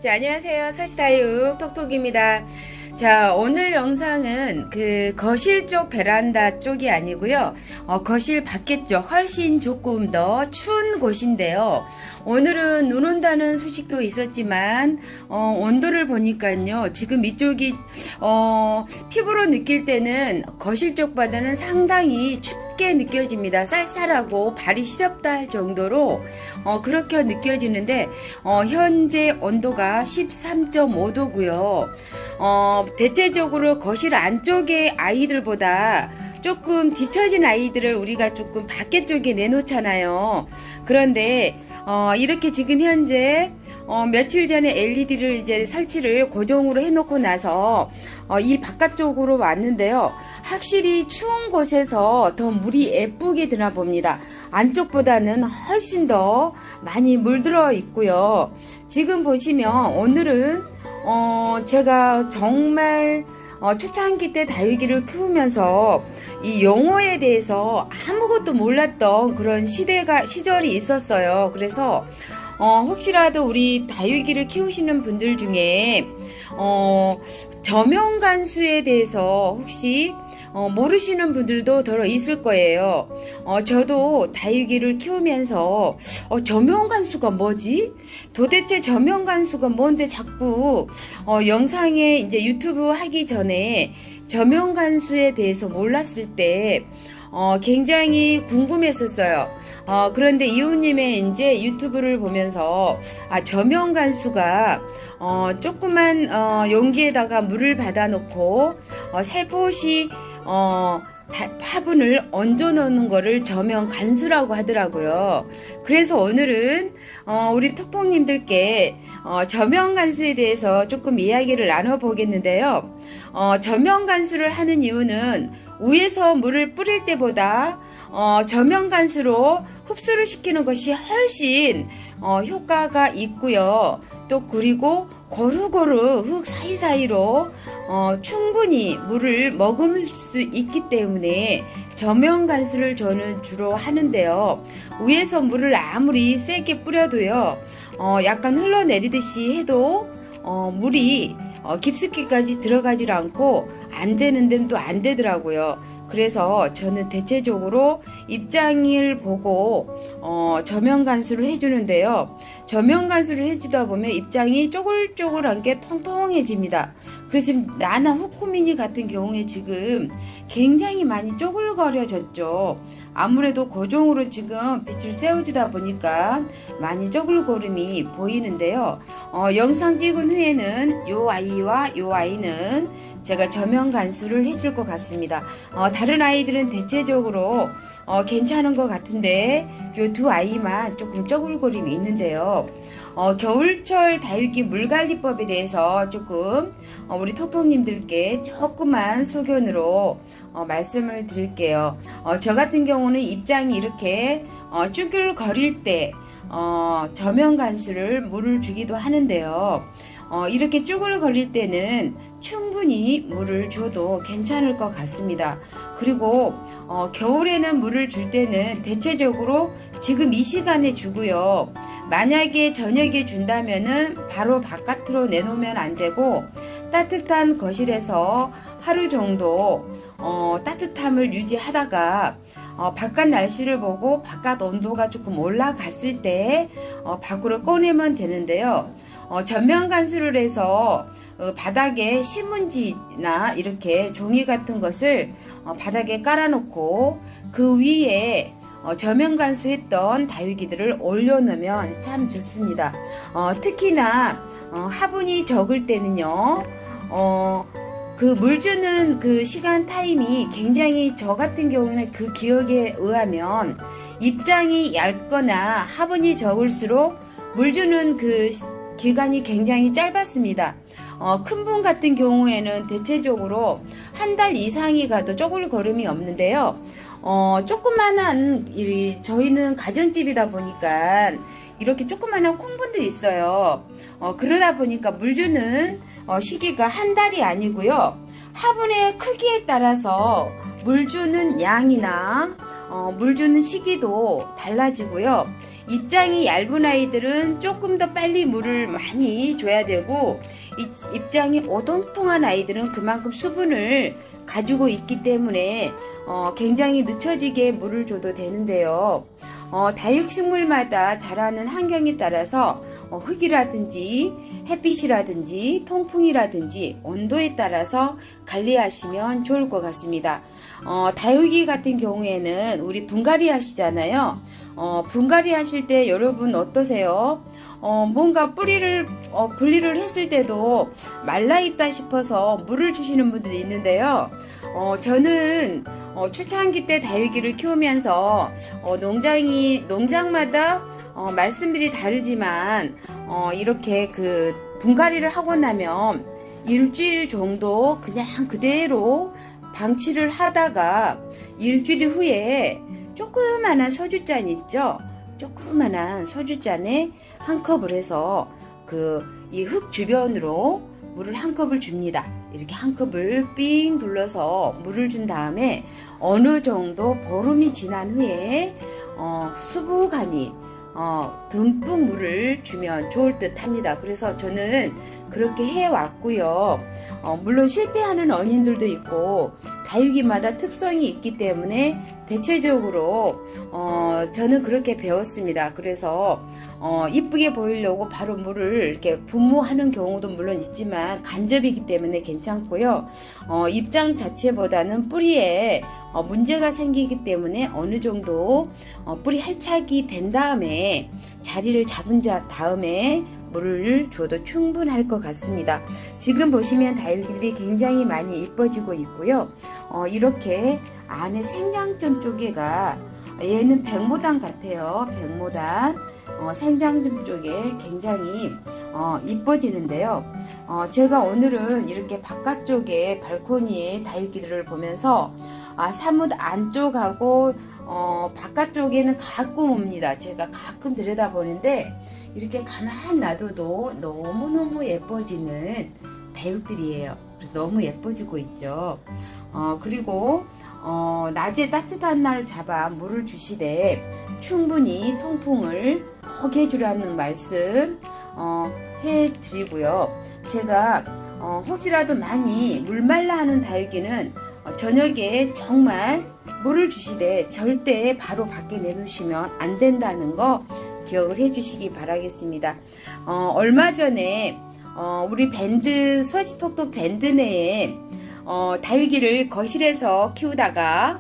자, 안녕하세요. 서시다육 톡톡입니다. 자, 오늘 영상은 그 거실 쪽 베란다 쪽이 아니고요. 거실 밖에 쪽 훨씬 조금 더 추운 곳인데요. 오늘은 눈 온다는 소식도 있었지만 온도를 보니까요. 지금 이쪽이 피부로 느낄 때는 거실 쪽보다는 상당히 춥게 느껴집니다. 쌀쌀하고 발이 시렵다 할 정도로 그렇게 느껴지는데 현재 온도가 13.5도고요. 대체적으로 거실 안쪽의 아이들보다 조금 뒤처진 아이들을 우리가 조금 밖에 쪽에 내놓잖아요. 그런데 이렇게 지금 현재 며칠 전에 LED를 이제 설치를 고정으로 해놓고 나서 이 바깥쪽으로 왔는데요. 확실히 추운 곳에서 더 물이 예쁘게 드나 봅니다. 안쪽보다는 훨씬 더 많이 물들어 있고요. 지금 보시면 오늘은 제가 정말 초창기 때 다육이를 키우면서 이 용어에 대해서 아무것도 몰랐던 그런 시절이 있었어요. 그래서 혹시라도 우리 다육이를 키우시는 분들 중에 저명간수에 대해서 혹시 모르시는 분들도 더러 있을 거예요. 저도 다육이를 키우면서 저명간수가 뭐지? 도대체 저명간수가 뭔데 자꾸 영상에 이제 유튜브 하기 전에 저명간수에 대해서 몰랐을 때 굉장히 궁금했었어요. 그런데 이웃님의 이제 유튜브를 보면서 저명간수가 조그만 용기에다가 물을 받아 놓고 살포시 화분을 얹어 놓는 거를 저명간수라고 하더라고요. 그래서 오늘은 우리 톡톡님들께 저명간수에 대해서 조금 이야기를 나눠보겠는데요. 저명간수를 하는 이유는 위에서 물을 뿌릴 때보다 저명간수로 흡수를 시키는 것이 훨씬 효과가 있고요. 또 그리고 고루고루 흙 사이사이로 충분히 물을 머금을 수 있기 때문에 저명간수를 저는 주로 하는데요. 위에서 물을 아무리 세게 뿌려도요. 약간 흘러내리듯이 해도 물이 깊숙이까지 들어가질 않고 안 되는 데는 또 안 되더라고요. 그래서 저는 대체적으로 입장을 보고 저명간수를 해주는데요. 저명간수를 해주다 보면 입장이 쪼글쪼글한 게 통통해집니다. 그래서 나나 호쿠미니 같은 경우에 지금 굉장히 많이 쪼글거려졌죠. 아무래도 고정으로 지금 빛을 세워주다 보니까 많이 쪼글거림이 보이는데요. 영상 찍은 후에는 요 아이와 요 아이는 제가 저명간수를 해줄 것 같습니다. 다른 아이들은 대체적으로 괜찮은 것 같은데 요 두 아이만 조금 쪼글거림이 있는데요. 겨울철 다육이 물관리법에 대해서 조금 우리 톡톡님들께 조그만 소견으로 말씀을 드릴게요. 저 같은 경우는 입장이 이렇게 쭈글거릴 때 저명간수를 물을 주기도 하는데요. 이렇게 쭈글거릴 때는 충분히 물을 줘도 괜찮을 것 같습니다. 그리고 겨울에는 물을 줄 때는 대체적으로 지금 이 시간에 주고요. 만약에 저녁에 준다면은 바로 바깥으로 내놓으면 안 되고 따뜻한 거실에서 하루 정도 따뜻함을 유지하다가 바깥 날씨를 보고 바깥 온도가 조금 올라갔을 때 밖으로 꺼내면 되는데요. 전면간수를 해서 바닥에 신문지나 이렇게 종이 같은 것을 바닥에 깔아놓고 그 위에 저면간수했던 다육이들을 올려놓으면 참 좋습니다. 특히나 화분이 적을 때는요. 그 물 주는 그 시간 타임이 굉장히 저 같은 경우는 그 기억에 의하면 입장이 얇거나 화분이 적을수록 물 주는 그 기간이 굉장히 짧았습니다. 큰 분 같은 경우에는 대체적으로 한 달 이상이 가도 쪼글거림이 없는데요. 조그만한 저희는 가정집이다 보니까 이렇게 조그만한 콩분들이 있어요. 그러다 보니까 물 주는 시기가 한 달이 아니고요. 화분의 크기에 따라서 물 주는 양이나 물 주는 시기도 달라지고요. 입장이 얇은 아이들은 조금 더 빨리 물을 많이 줘야 되고, 입장이 오동통한 아이들은 그만큼 수분을 가지고 있기 때문에 굉장히 늦춰지게 물을 줘도 되는데요. 다육식물마다 자라는 환경에 따라서 흙이라든지 햇빛이라든지 통풍이라든지 온도에 따라서 관리하시면 좋을 것 같습니다. 다육이 같은 경우에는 우리 분갈이 하시잖아요. 분갈이 하실 때 여러분 어떠세요? 뭔가 뿌리를 분리를 했을 때도 말라있다 싶어서 물을 주시는 분들이 있는데요. 저는 초창기 때 다육이를 키우면서 농장마다 말씀들이 다르지만 이렇게 그 분갈이를 하고 나면 일주일 정도 그냥 그대로 방치를 하다가 일주일 후에 조그만한 소주잔 있죠? 조그만한 소주잔에 한 컵을 해서 이 흙 주변으로 물을 한 컵을 줍니다. 이렇게 한 컵을 삥 둘러서 물을 준 다음에 어느 정도 보름이 지난 후에 수부간이 듬뿍 물을 주면 좋을 듯 합니다. 그래서 저는 그렇게 해왔고요. 물론 실패하는 원인들도 있고 다육이마다 특성이 있기 때문에 대체적으로 저는 그렇게 배웠습니다. 그래서 이쁘게 보이려고 바로 물을 이렇게 분무하는 경우도 물론 있지만 간접이기 때문에 괜찮고요. 입장 자체보다는 뿌리에 문제가 생기기 때문에 어느 정도 뿌리 활착이 된 다음에 자리를 잡은 다음에 물을 줘도 충분할 것 같습니다. 지금 보시면 다육이들이 굉장히 많이 이뻐지고 있고요. 이렇게 안에 생장점 쪽에가 얘는 백모단 같아요. 백모단 생장점 쪽에 굉장히 이뻐지는데요. 제가 오늘은 이렇게 바깥쪽에 발코니에 다육이들을 보면서 사뭇 안쪽하고 바깥쪽에는 가끔 옵니다. 제가 가끔 들여다보는데 이렇게 가만 놔둬도 너무너무 예뻐지는 다육들이에요. 그래서 너무 예뻐지고 있죠. 그리고 낮에 따뜻한 날 잡아 물을 주시되 충분히 통풍을 꼭 해주라는 말씀 해드리고요. 제가 혹시라도 많이 물말라 하는 다육이는 저녁에 정말 물을 주시되 절대 바로 밖에 내놓으시면 안 된다는 거 기억을 해주시기 바라겠습니다. 얼마 전에 우리 서지톡톡 밴드 내에 다육이를 거실에서 키우다가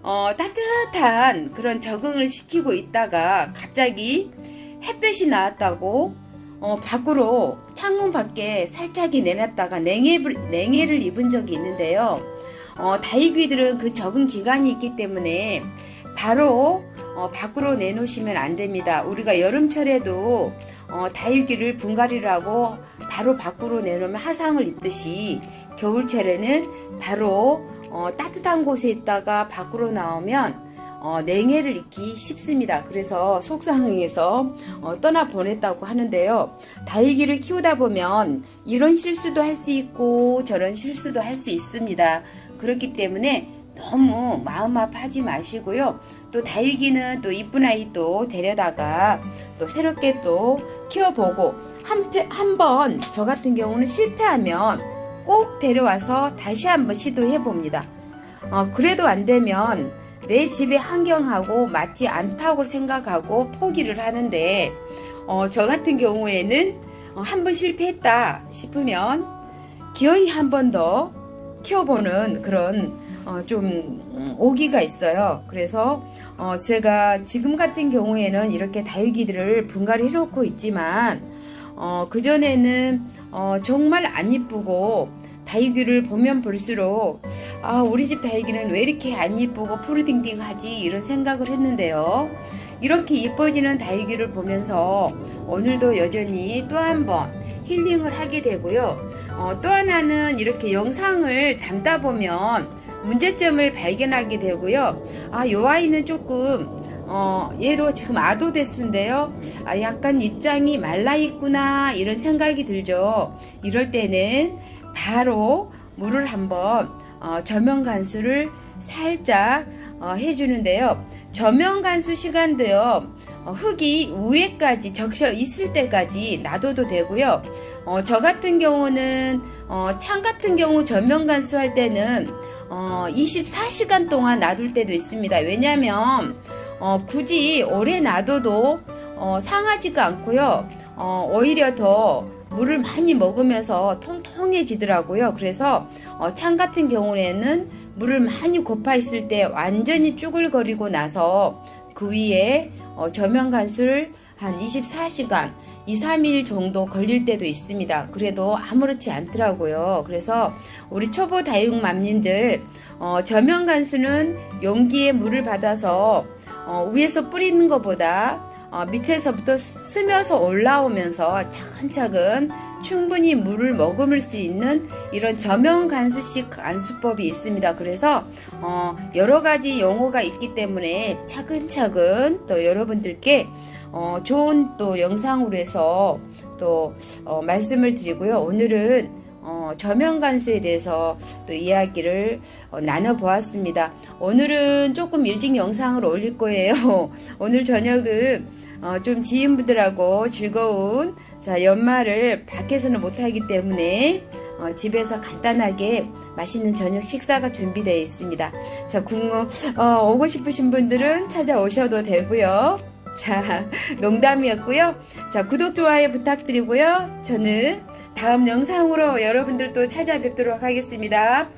따뜻한 그런 적응을 시키고 있다가 갑자기 햇볕이 나왔다고 밖으로 창문 밖에 살짝이 내놨다가 냉해를 입은 적이 있는데요. 다육이들은 그 적응 기간이 있기 때문에 바로 밖으로 내놓으시면 안 됩니다. 우리가 여름철에도 다육이를 분갈이를 하고 바로 밖으로 내놓으면 화상을 입듯이 겨울철에는 바로 따뜻한 곳에 있다가 밖으로 나오면 냉해를 입기 쉽습니다. 그래서 속상해서 떠나 보냈다고 하는데요. 다육이를 키우다 보면 이런 실수도 할 수 있고 저런 실수도 할 수 있습니다. 그렇기 때문에 너무 마음 아파하지 마시고요. 또 다육이는 또 이쁜 아이 또 데려다가 또 새롭게 또 키워보고 한번 저 같은 경우는 실패하면 꼭 데려와서 다시 한번 시도해 봅니다. 그래도 안 되면 내 집의 환경하고 맞지 않다고 생각하고 포기를 하는데 저 같은 경우에는 한번 실패했다 싶으면 기어이 한 번 더 키워보는 그런 좀 오기가 있어요. 그래서 제가 지금 같은 경우에는 이렇게 다육이들을 분갈이 해놓고 있지만 그전에는 정말 안 이쁘고 다육이를 보면 볼수록 우리 집 다육이는 왜 이렇게 안 이쁘고 푸르딩딩하지 이런 생각을 했는데요. 이렇게 이뻐지는 다육이를 보면서 오늘도 여전히 또 한 번 힐링을 하게 되고요. 또 하나는 이렇게 영상을 담다 보면 문제점을 발견하게 되고요. 요 아이는 조금 얘도 지금 아도 됐는데요. 약간 입장이 말라 있구나 이런 생각이 들죠. 이럴 때는 바로 물을 한번 저면 간수를 살짝 해주는데요. 저면 간수 시간도요. 흙이 위에까지 적셔 있을 때까지 놔둬도 되고요. 저 같은 경우는 창 같은 경우 전면 간수할 때는 24시간 동안 놔둘 때도 있습니다. 왜냐하면 굳이 오래 놔둬도 상하지가 않고요. 오히려 더 물을 많이 먹으면서 통통해지더라고요. 그래서 창 같은 경우에는 물을 많이 고파 있을 때 완전히 쭈글거리고 나서 그 위에 저면 간수를 한 24시간, 2, 3일 정도 걸릴 때도 있습니다. 그래도 아무렇지 않더라고요. 그래서 우리 초보 다육맘님들 저면 간수는 용기에 물을 받아서 위에서 뿌리는 것보다 밑에서부터 스며서 올라오면서 차근차근 충분히 물을 머금을 수 있는 이런 저면 간수식 간수법이 있습니다. 그래서 여러 가지 용어가 있기 때문에 차근차근 또 여러분들께 좋은 또 영상으로 해서 또 말씀을 드리고요. 오늘은 저면 간수에 대해서 또 이야기를 나눠보았습니다. 오늘은 조금 일찍 영상을 올릴 거예요. 오늘 저녁은 좀 지인분들하고 즐거운 연말을 밖에서는 못하기 때문에 집에서 간단하게 맛있는 저녁 식사가 준비되어 있습니다. 자, 오고 싶으신 분들은 찾아오셔도 되고요. 자, 농담이었고요. 자, 구독, 좋아요 부탁드리고요. 저는 다음 영상으로 여러분들 또 찾아뵙도록 하겠습니다.